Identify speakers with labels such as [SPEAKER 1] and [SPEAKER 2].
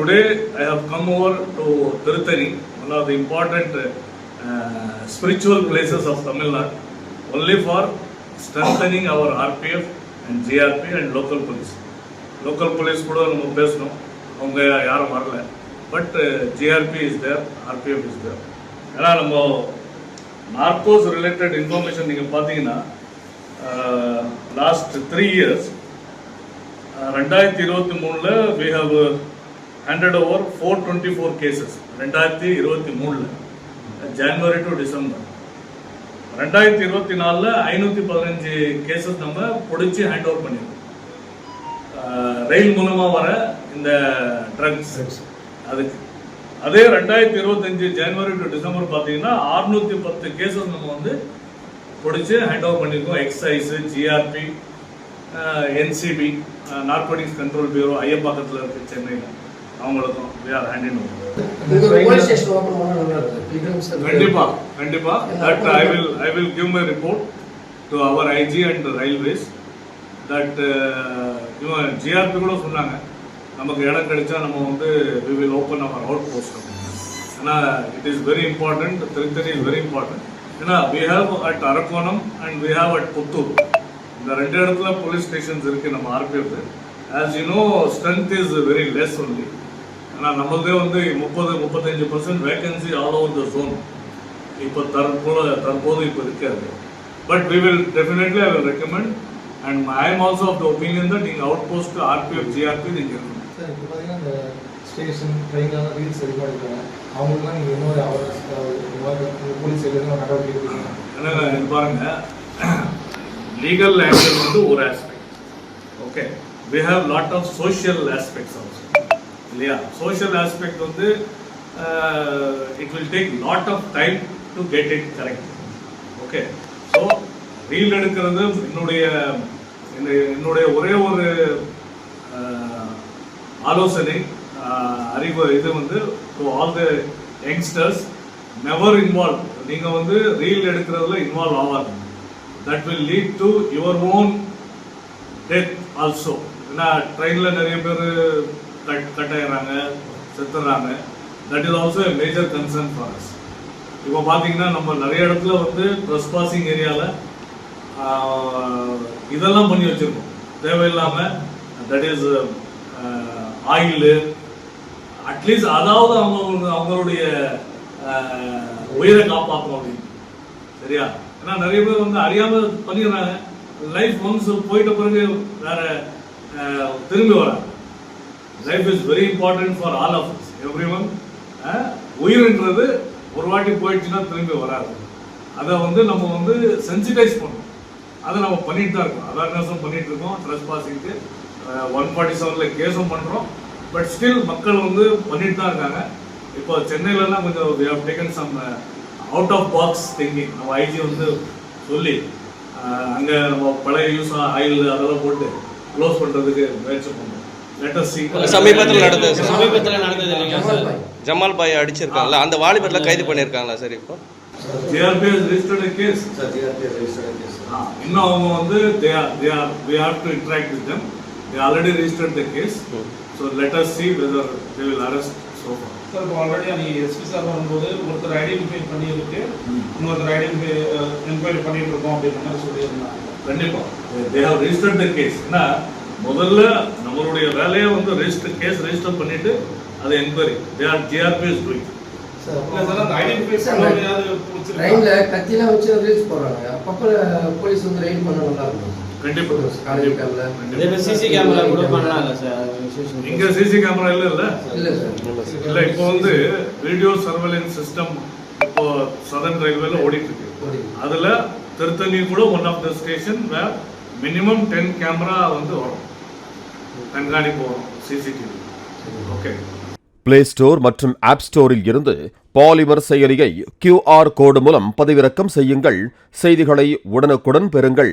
[SPEAKER 1] today I have come over to Tirutani, one of the important spiritual places of Tamil Nadu, only for strengthening our RPF and GRP and local police. Local police கூட நம்ம பேசணும், அவங்க யாரும் வரல. But GRP is there, RPF is there. ஏன்னா நம்ம Narcos related information நீங்கள் பார்த்தீங்கன்னா last 3 years 2023 we have handed over 424 cases. 2023 January to December. 2024 515 cases நம்ம பிடிச்சி ஹேண்ட் ஓவர் பண்ணியிருக்கோம். ரயில் மூலமாக வர இந்த ட்ரக்ஸ் அதுக்கு. அதே 2025 ஜனவரி டு டிசம்பர் பார்த்தீங்கன்னா 610 கேசஸ் நம்ம வந்து பிடிச்சி ஹேண்ட் ஓவர் பண்ணியிருக்கோம். Excise, GRP, NCB, narcotics control bureau ஐயப்பாக்கத்தில் இருக்குது சென்னையில், அவங்களுக்கும் we are handing over. கண்டிப்பா that I will give my report to our IG and railways that GRP கூட சொன்னாங்க நமக்கு இடம் கிடைச்சா நம்ம வந்து we will open our outpost. ஏன்னா it is very important, Tirutani is very important. ஏன்னா we have at Arakonam and we have at Puttur. இந்த ரெண்டு இடத்துல போலீஸ் ஸ்டேஷன்ஸ் இருக்கு நம்ம RPF. As you know, strength is very less only. ஆனால் நம்மளதே வந்து 30-35% vacancy all over the zone இப்போ தற்போது இப்போ இருக்காது. But we will definitely I will recommend and I am also of the opinion தான் நீங்கள் அவுட் போஸ்ட் RPF GRP நீங்கள் இருக்கணும்.
[SPEAKER 2] சார் இப்போ பார்த்தீங்கன்னா இந்த ஸ்டேஷன் ட்ரெயின்லாம் ரீல்ஸ் எடுப்பாங்க, அவங்களுக்குலாம் நீங்கள் இன்னொரு போலீஸ் நடவடிக்கை எடுப்பீங்க?
[SPEAKER 1] ஏன்னா இது பாருங்க, லீகல் ஆங்கிள் வந்து ஒரு aspect. Okay, we have lot of social aspects also இல்லையா. சோஷியல் ஆஸ்பெக்ட் வந்து it will take lot of time to get it correct. Okay, so reel எடுக்கிறது என்னுடைய ஒரே ஒரு ஆலோசனை அறிவு இது வந்து to all the youngsters, never involve. நீங்கள் வந்து ரீல் எடுக்கிறதுல இன்வால்வ் ஆகாது. That will lead to your own death also. ஏன்னா ட்ரெயினில் நிறைய பேர் கட் ஆகிறாங்க, செத்துறாங்க. That is also a major concern for us. இப்போ பார்த்தீங்கன்னா நம்ம நிறைய இடத்துல வந்து ட்ரெஸ்பாசிங் ஏரியாவில் இதெல்லாம் பண்ணி வச்சுருக்கோம் தேவையில்லாமல். தட் இஸ் ஆயிலு, அட்லீஸ்ட் அதாவது அவங்களுடைய உயிரை காப்பாற்றணும் அப்படின்னு. சரியா? ஏன்னா நிறைய பேர் வந்து அறியாமல் பண்ணிடுறாங்க. லைஃப் ஒன்ஸ் போயிட்ட பிறகு வேற திரும்பி வராங்க. Life is very important for all of us, everyone. உயிர்ன்றது ஒரு வாட்டி போயிடுச்சுன்னா திரும்பி வராது. அதை வந்து நம்ம வந்து சென்சிடைஸ் பண்ணணும். அதை நம்ம பண்ணிட்டு தான் இருக்கோம், அவேர்னஸும் பண்ணிட்டு இருக்கோம். ட்ரெஸ்பாசிங்க்கு 147 கேஸும் பண்ணுறோம். பட் ஸ்டில் மக்கள் வந்து பண்ணிட்டு தான் இருக்காங்க. இப்போ சென்னையிலலாம் கொஞ்சம் we have taken some out of box thinking. நம்ம ஐஜி வந்து சொல்லி அங்கே நம்ம பழைய யூஸ் ஆயில் அதெல்லாம் போட்டு க்ளோஸ் பண்ணுறதுக்கு முயற்சி பண்ணுறோம்.
[SPEAKER 3] சமீபத்தில் நடந்தது இல்லைங்க சார், ஜமால் பாய் அடிச்சிருக்காங்கல்ல, அந்த வாலிபர்ல கைது பண்ணியிருக்காங்களா சார்? இப்போ
[SPEAKER 1] GRP has registered a case. இன்னும் அவங்க வந்து we have to interact with them. They already registered the case. So let us see whether they will arrest so far.
[SPEAKER 4] Sir, already ani SP sir வரும்போது ஒருத்தர் identify பண்ணியிருக்கு, இன்னொருத்தர் identify enquiry பண்ணிட்டு இருக்கோம் அப்படின்ற மாதிரி சொல்லியிருந்தாங்க.
[SPEAKER 1] கண்டிப்பா they have registered the case. முதல்ல நம்மளுடைய வேலையை வந்து கேஸ் ரெஜிஸ்டர் பண்ணிட்டு அதை enquiry GRP is doing.
[SPEAKER 4] Sir அந்த ஐடென்டிஃபை பண்ணாத
[SPEAKER 2] ட்ரெயின்ல கத்திலாம் வச்சு ரீல்ஸ் போடுறாங்க. அப்பப்ப போலீஸ் வந்து ரைட் பண்ண நல்லா இருக்கும்.
[SPEAKER 1] கண்டிப்பா
[SPEAKER 3] இதே சிசி கேமரா கூட பண்ணலாம்ல சார்?
[SPEAKER 1] இங்க சிசி கேமரா இல்ல
[SPEAKER 2] சார்.
[SPEAKER 1] இல்ல இப்போ வந்து வீடியோ சர்வேலன்ஸ் சிஸ்டம் இப்போ சதர்ன் ரயில்வேல ஓடிட்டு இருக்கு. அதுல திருத்தணி கூட one of the station where minimum 10 camera வந்து வரும், கண்காணிப்பு வரும், சிசிடிவி. ஓகே.
[SPEAKER 5] பிளே ஸ்டோர் மற்றும் ஆப் ஸ்டோரில் இருந்து பாலிமர் செயலியை QR கோடு மூலம் பதிவிறக்கம் செய்யுங்கள். செய்திகளை உடனுக்குடன் பெறுங்கள்.